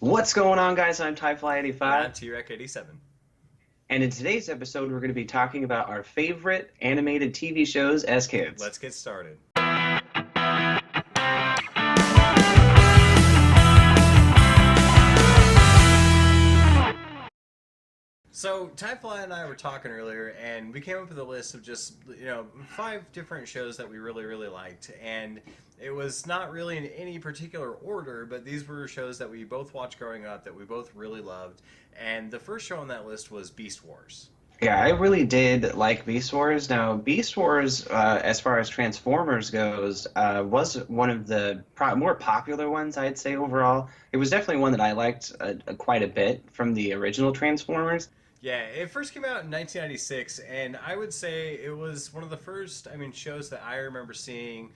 What's going on, guys? I'm And I'm TieFly85, T-Rec 87. and in today's episode, we're going to be talking about our favorite animated TV shows as kids. Let's get started. So, Tyfly and I were talking earlier, and we came up with a list of just, 5 different shows that we really, really liked. And it was not really in any particular order, but these were shows that we both watched growing up that we both really loved. And the first show on that list was Beast Wars. Yeah, I really did like Beast Wars. Now, Beast Wars, as far as Transformers goes, was one of the more popular ones, I'd say, overall. It was definitely one that I liked quite a bit from the original Transformers. Yeah, it first came out in 1996, and I would say it was one of the first, shows that I remember seeing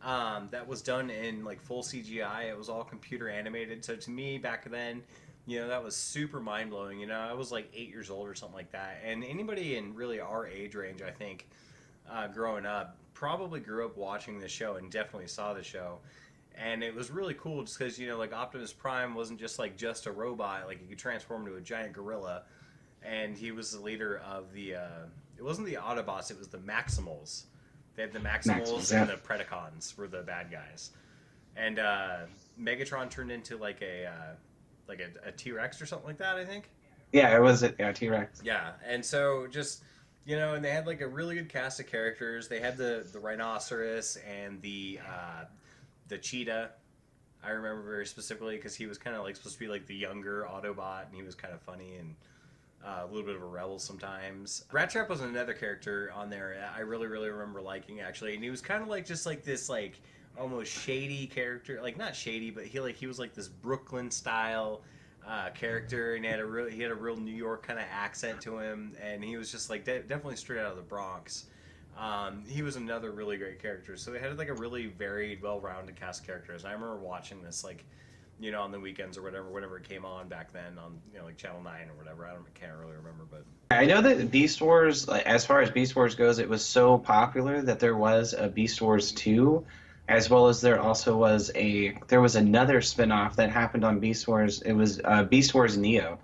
that was done in like full CGI. It was all computer animated. So to me, back then, that was super mind blowing. I was like 8 years old or something like that, and anybody in really our age range, I think, growing up, probably grew up watching the show and definitely saw the show. And it was really cool just because like Optimus Prime wasn't just a robot; like he could transform into a giant gorilla, and he was the leader of the. It wasn't the Autobots; it was the Maximals. They had the Maximals, Maximals yeah. and the Predacons were the bad guys, and Megatron turned into like a T Rex or something like that. I think. Yeah, it was yeah, T-Rex. Yeah, and so just and they had like a really good cast of characters. They had the rhinoceros and the cheetah. I remember very specifically because he was kind of like supposed to be like the younger Autobot, and he was kind of funny and a little bit of a rebel sometimes. Rat Trap was another character on there I really really remember liking actually, and he was kind of like just like this like almost shady character, like not shady, but he was like this Brooklyn style character, and he had a real New York kind of accent to him, and he was just like definitely straight out of the Bronx. He was another really great character. So they had like a really varied, well-rounded cast of characters. And I remember watching this like, on the weekends or whatever, whenever it came on back then on like Channel 9 or whatever. Can't really remember, but I know that Beast Wars, like, as far as Beast Wars goes, it was so popular that there was a Beast Wars 2, as well as there was another spin-off that happened on Beast Wars. It was Beast Wars Neo,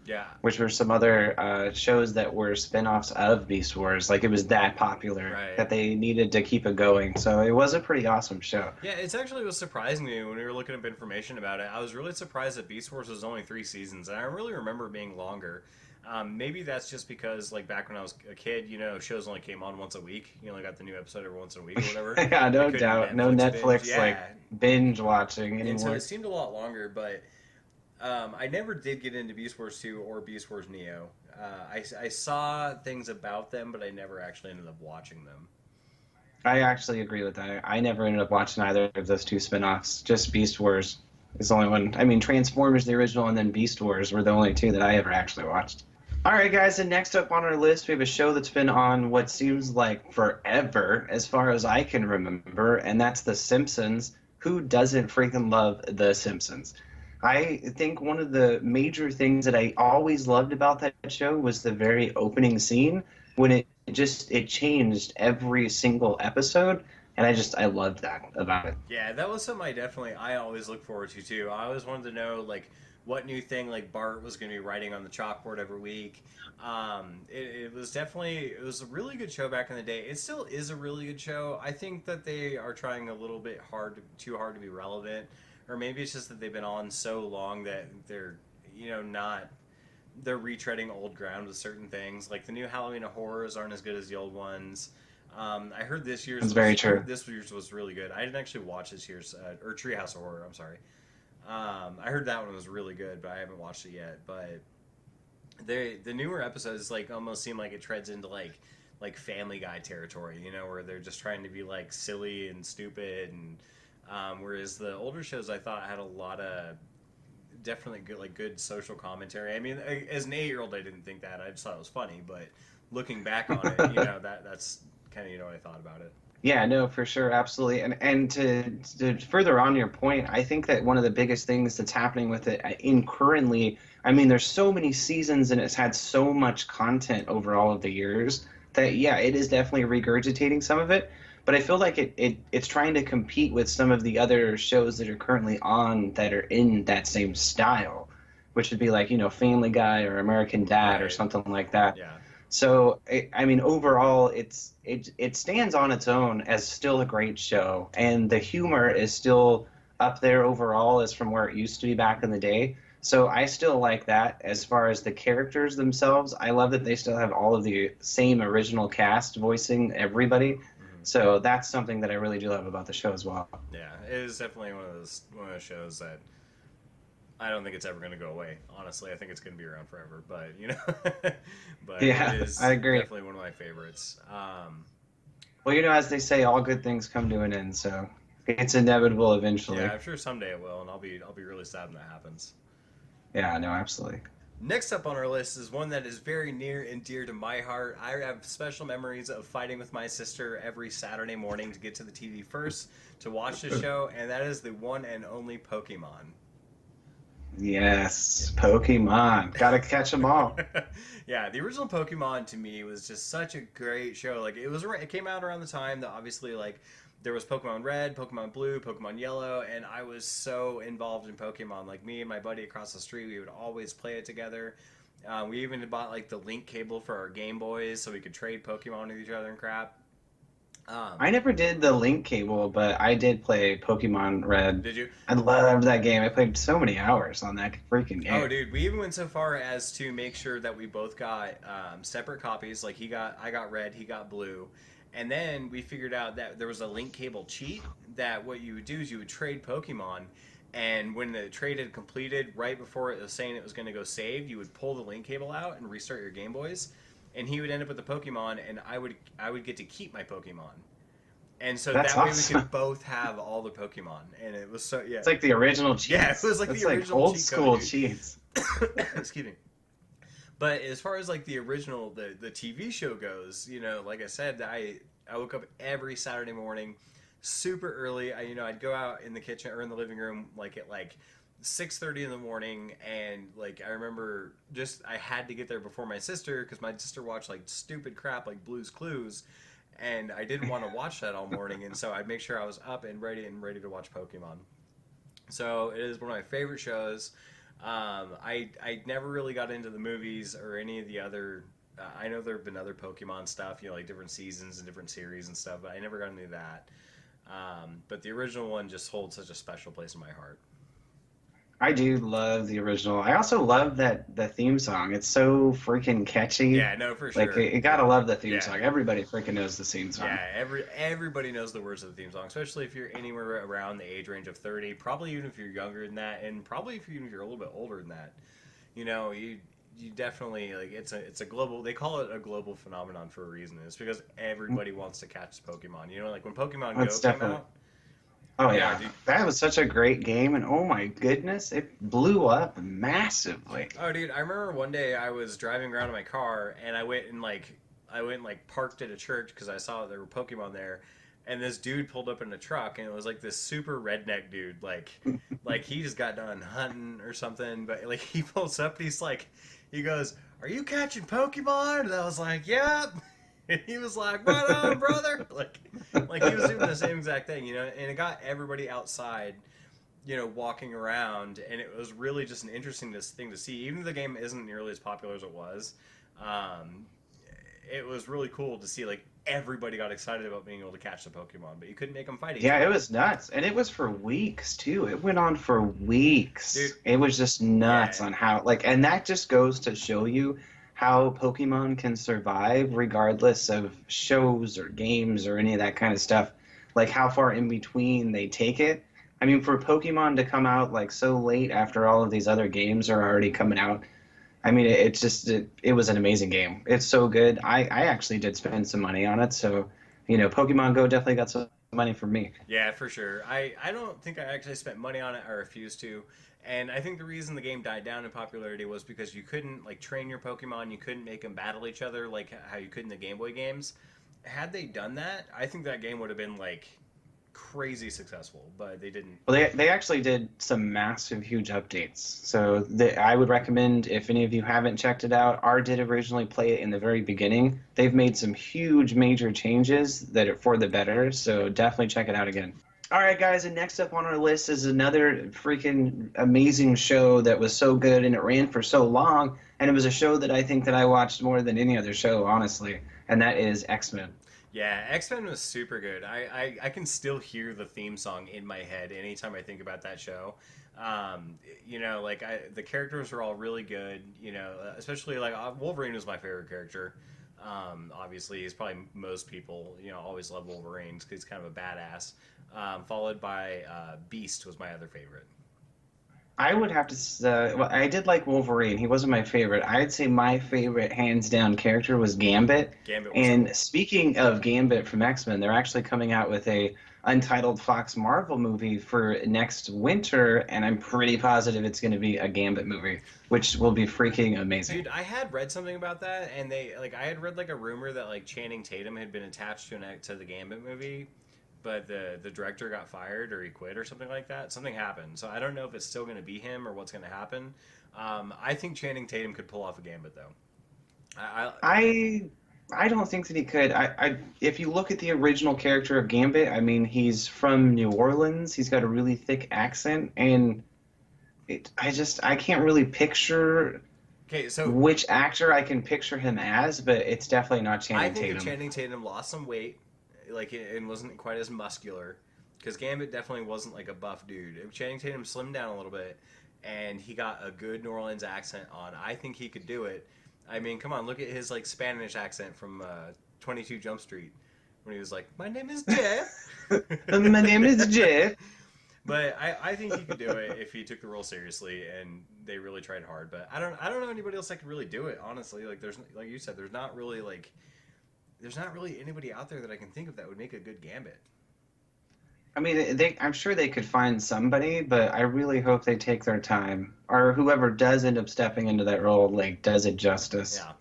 yeah, which were some other shows that were spin-offs of Beast Wars. Like, it was that popular right. that they needed to keep it going. So it was a pretty awesome show. Yeah, it's actually was surprising me when we were looking up information about it. I was really surprised that Beast Wars was only 3 seasons, and I really remember it being longer. Maybe that's just because, like, back when I was a kid, shows only came on once a week. You only got the new episode every once in a week or whatever. Yeah, You no couldn't doubt. No Netflix binge. Netflix, like, Yeah, binge watching and so anymore. it seemed a lot longer, but I never did get into Beast Wars 2 or Beast Wars Neo. I saw things about them, but I never actually ended up watching them. I actually agree with that. I never ended up watching either of those two spin-offs. Just Beast Wars is the only one. I mean, Transformers, the original, and then Beast Wars were the only two that I ever actually watched. All right, guys, and next up on our list, we have a show that's been on what seems like forever, as far as I can remember, and that's The Simpsons. Who doesn't freaking love The Simpsons? I think one of the major things that I always loved about that show was the very opening scene when it changed every single episode, and I loved that about it. Yeah, that was something I always look forward to too. I always wanted to know like what new thing like Bart was going to be writing on the chalkboard every week. It was a really good show back in the day. It still is a really good show. I think that they are trying a little bit too hard to be relevant, or maybe it's just that they've been on so long that they're not they're retreading old ground with certain things. Like the new Halloween horrors aren't as good as the old ones. It's very I true. heard this year's was really good. I didn't actually watch this year's or Treehouse of Horror. I'm sorry. I heard that one was really good, but I haven't watched it yet. But the newer episodes like almost seem like it treads into like Family Guy territory, where they're just trying to be like silly and stupid, and whereas the older shows I thought had a lot of definitely good social commentary. I mean, as an 8-year-old, I didn't think that. I just thought it was funny, but looking back on it, that's kind of what I thought about it. Yeah, no, for sure, absolutely. And to further on your point, I think that one of the biggest things that's happening with it in currently, I mean, there's so many seasons and it's had so much content over all of the years that, yeah, it is definitely regurgitating some of it. but I feel like it's trying to compete with some of the other shows that are currently on that are in that same style, which would be like, Family Guy or American Dad or Right. something like that. Yeah. So, I mean, overall, it stands on its own as still a great show, and the humor is still up there overall as from where it used to be back in the day. So I still like that. As far as the characters themselves, I love that they still have all of the same original cast voicing everybody. Hmm. So that's something that I really do love about the show as well. Yeah, it is definitely one of those shows that I don't think it's ever going to go away. Honestly, I think it's going to be around forever. But but it Yeah, I is agree. definitely one of my favorites. Well, as they say, all good things come to an end, so it's inevitable Yeah, eventually. I'm sure someday it will, and I'll be really sad when that happens. Yeah, no, absolutely. Next up on our list is one that is very near and dear to my heart. I have special memories of fighting with my sister every Saturday morning to get to the TV first to watch the show, and that is the one and only Pokemon. Yes, Pokemon. Gotta catch them all. Yeah, the original Pokemon to me was just such a great show. Like it came out around the time that obviously like there was Pokemon Red, Pokemon Blue, Pokemon Yellow, and I was so involved in Pokemon. Like me and my buddy across the street, we would always play it together. We even bought like the link cable for our Game Boys so we could trade Pokemon with each other and crap. I Um, never did the link cable, but I did play Pokemon Red. did you? I loved that game. I played so many hours on that freaking Oh, game. dude, we even went so far as to make sure that we both got separate copies. Like I got red, he got blue, and then we figured out that there was a link cable cheat. That what you would do is you would trade Pokemon, and when the trade had completed, right before it was saying it was going to go save, you would pull the link cable out and restart your Game Boys, and he would end up with the Pokemon, and I would get to keep my Pokemon. And so That's that way we could awesome. both have all the Pokemon, and it was so yeah, It's like the original yeah, it cheats. was like It's the like original old cheat code, school dude. cheats. Excuse me. But as far as like the original the TV show goes, like I said, I woke up every Saturday morning super early. I'd go out in the kitchen or in the living room like at like 6:30 in the morning, and like I remember just I had to get there before my sister because my sister watched like stupid crap like Blue's Clues, and I didn't want to watch that all morning, and so I'd make sure I was up and ready to watch Pokemon. So it is one of my favorite shows. I never really got into the movies or any of the other. I know there have been other Pokemon stuff, like different seasons and different series and stuff, but I never got into that. But the original one just holds such a special place in my heart. I do love the original. I also love that the theme song. It's so freaking catchy. Yeah, no, for Like sure. you gotta love the theme Yeah, song. Everybody freaking knows the theme yeah. song. Everybody knows the words of the theme song, especially if you're anywhere around the age range of 30. Probably even if you're younger than that, and probably even if you're a little bit older than that. You definitely like it's a global. They call it a global phenomenon for a reason. It's because everybody wants to catch Pokemon. Like when Pokemon Go That's came definitely. out. Oh Yeah, yeah, dude. that was such a great game, and oh my goodness, it blew up massively. Oh, dude, I remember one day I was driving around in my car and I went and parked at a church because I saw there were Pokemon there, and this dude pulled up in a truck and it was like this super redneck dude, like he just got done hunting or something, but like he pulls up and he goes, "Are you catching Pokemon?" And I was like, "Yep." And he was like, "Right on, brother!" Like he was doing the same exact thing, and it got everybody outside, walking around, and it was really just an interesting thing to see. Even if the game isn't nearly as popular as it was, um, it was really cool to see like everybody got excited about being able to catch the Pokemon, but you couldn't make them fight each Yeah, it other, was nuts, and it was for weeks too. It went on for weeks. dude. It was just nuts Yeah, on how and that just goes to show you how Pokemon can survive regardless of shows or games or any of that kind of stuff. Like how far in between they take it. I mean, for Pokemon to come out like so late after all of these other games are already coming out. I mean, it was an amazing game. It's so good. I actually did spend some money on it, so Pokemon Go definitely got some money from me. yeah, for sure. I don't think I actually spent money on it. I refused to. And I think the reason the game died down in popularity was because you couldn't like train your Pokemon, you couldn't make them battle each other like how you could in the Game Boy games. Had they done that, I think that game would have been like crazy successful, but they didn't. Well, they actually did some massive, huge updates. So I would recommend if any of you haven't checked it out. R did originally play it in the very beginning. They've made some huge, major changes that are for the better. So definitely check it out again. All right, guys, and next up on our list is another freaking amazing show that was so good and it ran for so long, and it was a show that I think that I watched more than any other show, honestly, and that is X-Men. Yeah, X-Men was super good. I can still hear the theme song in my head anytime I think about that show. Like the characters were all really good. Especially like Wolverine was my favorite character. Obviously, he's probably most people always love Wolverine because he's kind of a badass. Followed by Beast was my other favorite. I would have to. Well, I did like Wolverine. He wasn't my favorite. I'd say my favorite, hands down, character was Gambit. Gambit was And cool. speaking of Gambit from X-Men, they're actually coming out with a untitled Fox Marvel movie for next winter, and I'm pretty positive it's going to be a Gambit movie, which will be freaking amazing. Dude, I had read something about that, and I had read like a rumor that like Channing Tatum had been attached to the Gambit movie, but the director got fired or he quit or something like that. Something happened, so I don't know if it's still going to be him or what's going to happen. I think Channing Tatum could pull off a Gambit though. I I don't think that he could. If you look at the original character of Gambit, I mean, he's from New Orleans. He's got a really thick accent, and I can't really picture Okay, so which actor I can picture him as, but it's definitely not I Channing think Tatum. if Channing Tatum lost some weight, like and wasn't quite as muscular, because Gambit definitely wasn't like a buff dude. If Channing Tatum slimmed down a little bit and he got a good New Orleans accent on, I think he could do it. I mean, come on, look at his like Spanish accent from 22 Jump Street when he was like, "My name is Jeff." My name is Jeff. But I think he could do it if he took the role seriously and they really tried hard. But I don't know anybody else that could really do it. Honestly, like there's like you said, there's not really anybody out there that I can think of that would make a good Gambit. I mean, I'm sure they could find somebody, but I really hope they take their time, or whoever does end up stepping into that role, like, does it justice. Yeah,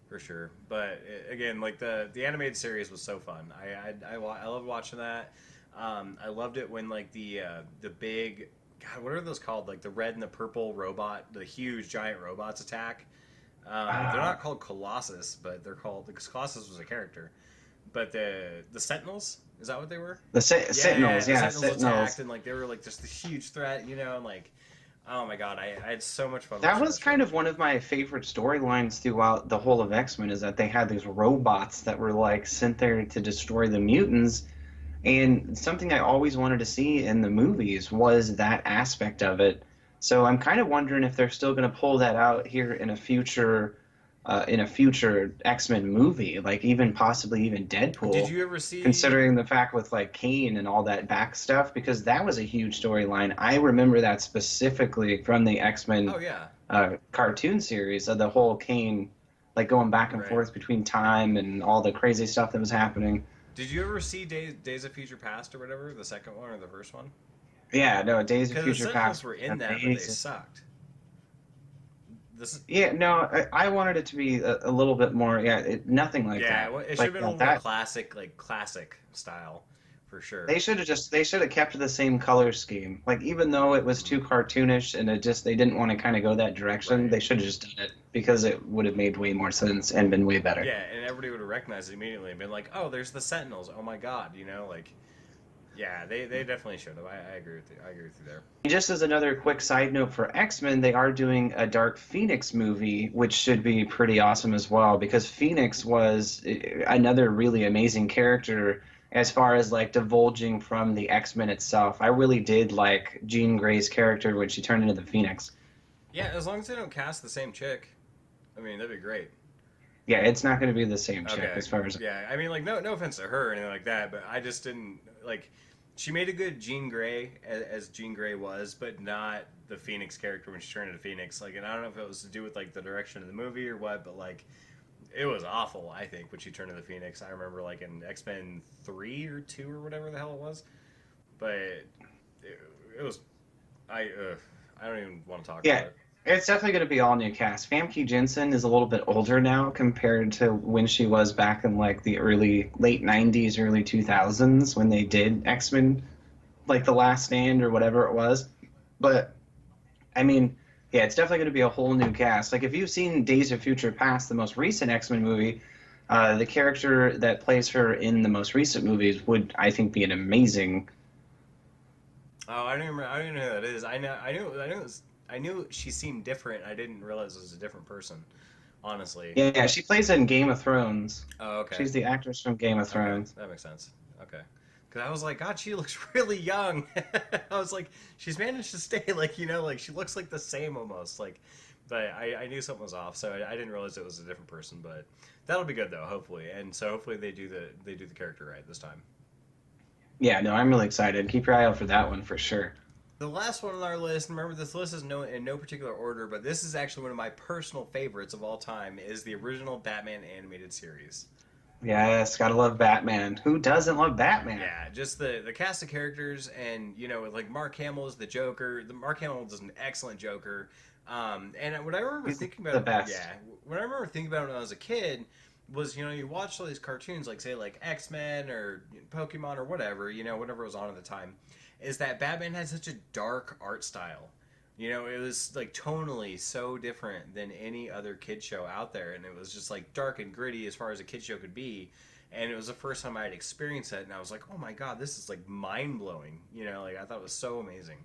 for sure. But again, like the animated series was so fun. I loved watching that. I loved it when like the big God, what are those called? Like the red and the purple robot, the huge giant robots attack. They're not called Colossus, but they're called because Colossus was a character. But the Sentinels, is that what they were? The Sentinels, The yeah, Sentinels Sentinels. attacked and like they were like just this huge threat, and like oh my god, I had so much fun. That watching was that show. kind of one of my favorite storylines throughout the whole of X-Men, is that they had these robots that were like sent there to destroy the mutants. And something I always wanted to see in the movies was that aspect of it. So I'm kind of wondering if they're still going to pull that out here in a future X-Men movie, like even possibly even Did Deadpool, you ever see? considering the fact with like Kane and all that back stuff, because that was a huge storyline. I remember that specifically from the X-Men Oh yeah, cartoon series of the whole Kane, like going back and right. forth between time and all the crazy stuff that was happening. Did you ever see Days of Future Past or whatever, the second one or the first one? Yeah, no, Days of Because the Future Sentinels Past. were in that, but they Amazing. sucked. This, Yeah, no, I wanted it to be a little bit more. Yeah, nothing like yeah, that. it should Like have been a little more that. classic, like classic style, for sure. They should have kept the same color scheme. Like even though it was too cartoonish and they didn't want to kind of go that direction, Right. they should have just done it because it would have made way more sense and been way better. Yeah, and everybody would have recognized it immediately and been like, "Oh, there's the Sentinels! Oh my God!" Like, yeah, they definitely should have. I agree with you. I agree with you there. Just as another quick side note for X-Men, they are doing a Dark Phoenix movie, which should be pretty awesome as well, because Phoenix was another really amazing character as far as like divulging from the X-Men itself. I really did like Jean Grey's character when she turned into the Phoenix. Yeah, as long as they don't cast the same chick, I mean, that'd be great. Yeah, it's not going to be the same chick Okay. as far as. Yeah, I mean, like, no offense to her or anything like that, but I just didn't like. She made a good Jean Grey as Jean Grey was, but not the Phoenix character when she turned into Phoenix. Like, and I don't know if it was to do with like the direction of the movie or what, but like, it was awful. I think when she turned into Phoenix, I remember like in X-Men 3 or 2 or whatever the hell it was, but it was I don't even want to talk Yeah, about it. It's definitely going to be all new cast. Famke Jensen is a little bit older now compared to when she was back in like the late '90s, early 2000s when they did X-Men, like The Last Stand or whatever it was. But I mean, yeah, it's definitely going to be a whole new cast. Like if you've seen Days of Future Past, the most recent X-Men movie, the character that plays her in the most recent movies would, I think, be an amazing. Oh, I don't remember. I don't even know who that is. I knew she seemed different. I didn't realize it was a different person. Honestly. Yeah, she plays in Game of Thrones. Oh, okay. She's the actress from Game of Okay, Thrones. that makes sense. Okay. Because I was like, God, she looks really young. I was like, she's managed to stay like, like she looks like the same almost. Like, but I knew something was off, so I didn't realize it was a different person. But that'll be good though, hopefully. And so hopefully they do the character right this time. Yeah, no, I'm really excited. Keep your eye out for that one for sure. The last one on our list, remember this list is in no particular order, but this is actually one of my personal favorites of all time, is the original Batman animated series. Yes, gotta love Batman. Who doesn't love Batman? Yeah, just the cast of characters, and like Mark Hamill is the Joker. The Mark Hamill does an excellent Joker. And what I remember He's thinking the about, best. yeah, what I remember thinking about when I was a kid was, you watched all these cartoons, like say like X-Men or Pokemon or whatever, whatever was on at the time, is that Batman had such a dark art style. It was like tonally so different than any other kid show out there, and it was just like dark and gritty as far as a kid show could be. And it was the first time I had experienced it, and I was like, "Oh my god, this is like mind blowing!" Like I thought it was so amazing.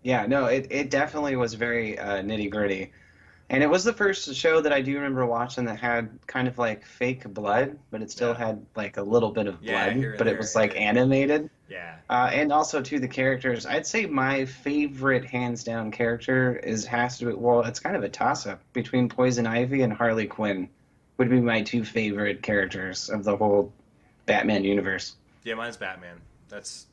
Yeah, no, it definitely was very nitty gritty. And it was the first show that I do remember watching that had kind of like fake blood, but it still Yeah, had like a little bit of yeah, here blood, and but it there. was like animated. Yeah, And also to the characters, I'd say my favorite hands down character has to be, well, it's kind of a toss up between Poison Ivy and Harley Quinn would be my two favorite characters of the whole Batman universe. yeah, mine's Batman. That's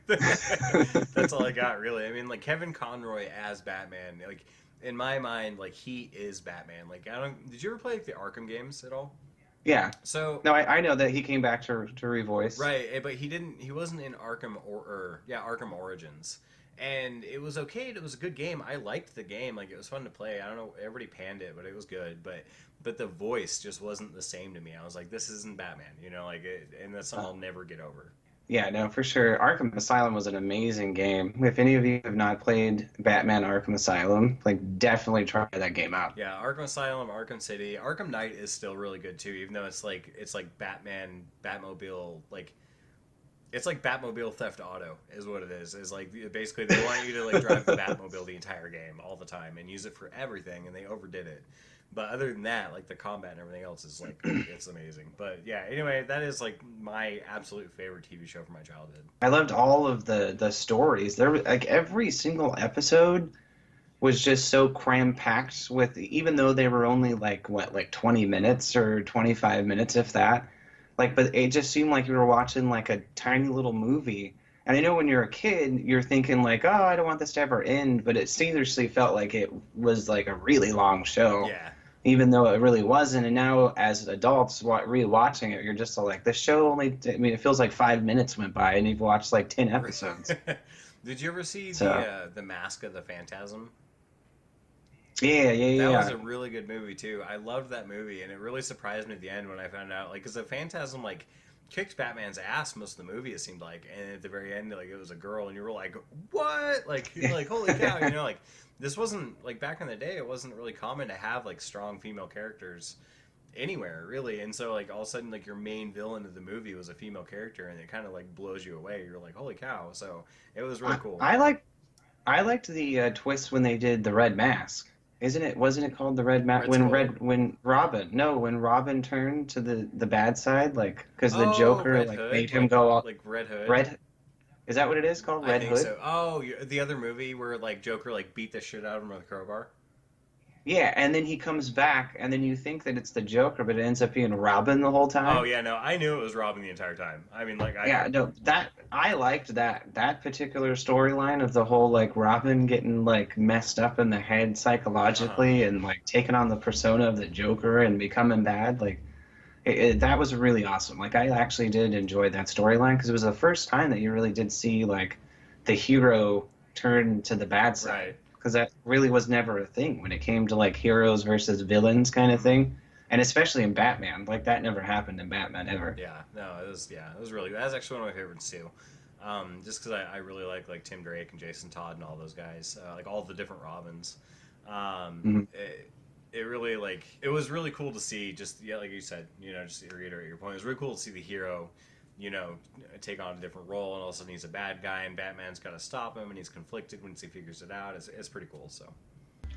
that's all I got really. I mean, like Kevin Conroy as Batman, like in my mind, like he is Batman. Like I don't. Did you ever play like the Arkham games at all? Yeah. So No, I know that he came back to revoice. right, but he didn't. He wasn't in Arkham or yeah, Arkham Origins, and it was okay. It was a good game. I liked the game. Like it was fun to play. I don't know. Everybody panned it, but it was good. But the voice just wasn't the same to me. I was like, this isn't Batman. And that's something I'll never get over. Yeah, no, for sure. Arkham Asylum was an amazing game. If any of you have not played Batman Arkham Asylum, like definitely try that game out. Yeah, Arkham Asylum, Arkham City, Arkham Knight is still really good too. Even though it's like Batman, Batmobile, like it's like Batmobile Theft Auto is what it is. Is like basically they want you to like drive the Batmobile the entire game all the time and use it for everything, and they overdid it. But other than that, like the combat and everything else is like it's amazing. But yeah, anyway, that is like my absolute favorite TV show from my childhood. I loved all of the stories. There was like every single episode was just so cram packed with, even though they were only like what, like 20 minutes or 25 minutes if that. Like, but it just seemed like you were watching like a tiny little movie. And I know when you're a kid, you're thinking like, oh, I don't want this to ever end, but it seriously felt like it was like a really long show. Yeah. Even though it really wasn't. And now, as adults, rewatching it, you're just all like, this show only, I mean, it feels like 5 minutes went by and you've watched like 10 episodes. Did you ever see So, the Mask of the Phantasm? yeah, yeah, That was yeah. a really good movie too. I loved that movie, and it really surprised me at the end when I found out, like, because the Phantasm like kicked Batman's ass most of the movie. It seemed like, and at the very end, like it was a girl, and you were like, "What?" Like holy cow, like this wasn't like back in the day. It wasn't really common to have like strong female characters anywhere really, and so like all of a sudden like your main villain of the movie was a female character, and it kind of like blows you away. You're like, "Holy cow!" So it was really I, cool. I like I liked the twist when they did the Red Mask. Isn't it? Wasn't it called the Red Mask Red Skull. when Robin? No, when Robin turned to the bad side, like because the Oh, Joker Red like Hood, made him go all like Red Hood. red. Is that what it is called? I Red think Hood? so. Oh, the other movie where like Joker like beat the shit out of him with a crowbar. Yeah, and then he comes back, and then you think that it's the Joker, but it ends up being Robin the whole Oh time. yeah, no, I knew it was Robin the entire time. I mean, like Yeah, no, that I liked that particular storyline of the whole like Robin getting like messed up in the head uh psychologically and like taking on the persona of the Joker and becoming bad. Like that was really awesome. Like I actually did enjoy that storyline because it was the first time that you really did see like the hero turn to the bad side. right. because that really was never a thing when it came to like heroes versus villains kind of thing, and especially in Batman, like that never happened in Batman ever. Yeah, no, it was really, that's actually one of my favorites too. Just because I really like Tim Drake and Jason Todd and all those guys, like all the different Robins. Mhm. It really it was really cool to see, just yeah, like you said, just to reiterate your point, it was really cool to see the hero, you know, take on a different role, and all of a sudden he's a bad guy, and Batman's got to stop him, and he's conflicted once he figures it out. It's pretty cool. So.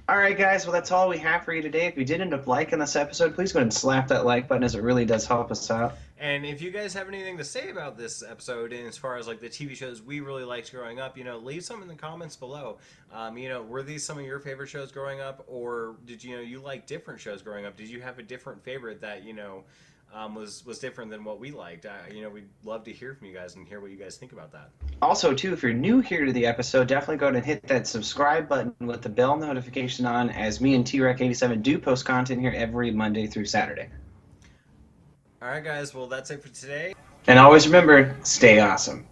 All right, guys. Well, that's all we have for you today. If you did end up liking this episode, please go ahead and slap that like button, as it really does help us out. And if you guys have anything to say about this episode, and as far as like the TV shows we really liked growing up, leave some in the comments below. Were these some of your favorite shows growing up, or did you like different shows growing up? Did you have a different favorite that was different than what we liked? We'd love to hear from you guys and hear what you guys think about that. Also, too, if you're new here to the episode, definitely go ahead and hit that subscribe button with the bell notification on, as me and T-Rec87 do post content here every Monday through Saturday. All right, guys. Well, that's it for today. And always remember, stay awesome.